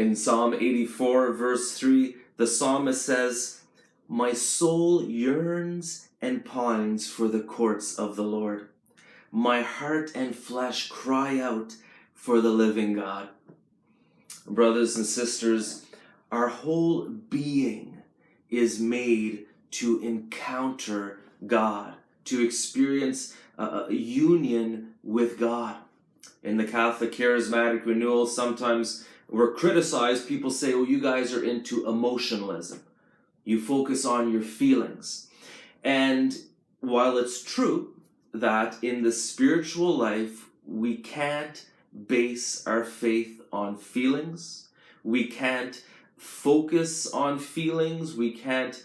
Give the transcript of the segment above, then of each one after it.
In Psalm 84, verse 3, the psalmist says, "My soul yearns and pines for the courts of the Lord. My heart and flesh cry out for the living God." Brothers and sisters, our whole being is made to encounter God, to experience a union with God. In the Catholic Charismatic Renewal, sometimes we're criticized. People say, "Oh, you guys are into emotionalism. You focus on your feelings." And while it's true that in the spiritual life, we can't base our faith on feelings, we can't focus on feelings, we can't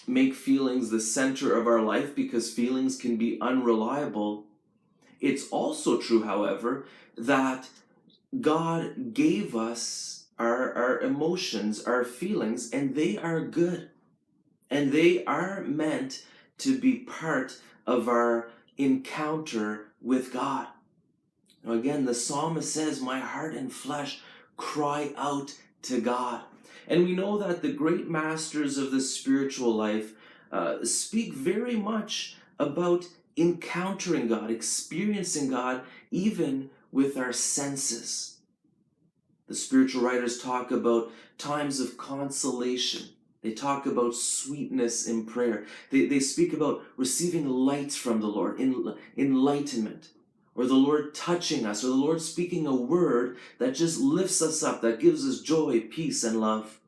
make feelings the center of our life because feelings can be unreliable. It's also true, however, that God gave us our emotions, our feelings, and they are good. And they are meant to be part of our encounter with God. Now again, the psalmist says, "My heart and flesh cry out to God." And we know that the great masters of the spiritual life speak very much about encountering God, experiencing God, even with our senses. The spiritual writers talk about times of consolation. They talk about sweetness in prayer. They speak about receiving light from the Lord, enlightenment, or the Lord touching us, or the Lord speaking a word that just lifts us up, that gives us joy, peace, and love.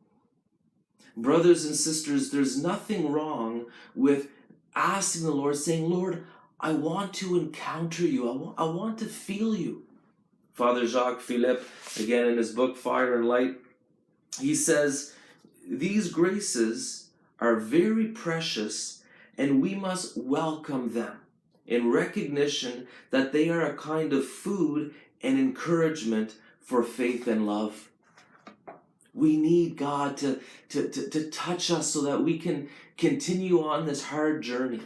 Brothers and sisters, there's nothing wrong with asking the Lord, saying, "Lord, I want to encounter you. I want to feel you." Father Jacques Philippe, again in his book, Fire and Light, he says, "These graces are very precious, and we must welcome them in recognition that they are a kind of food and encouragement for faith and love." We need God to touch us so that we can continue on this hard journey.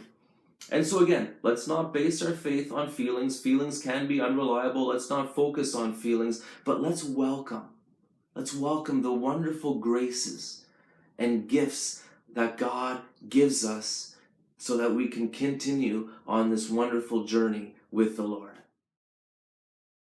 And so again, let's not base our faith on feelings. Feelings can be unreliable. Let's not focus on feelings, but let's welcome the wonderful graces and gifts that God gives us so that we can continue on this wonderful journey with the Lord.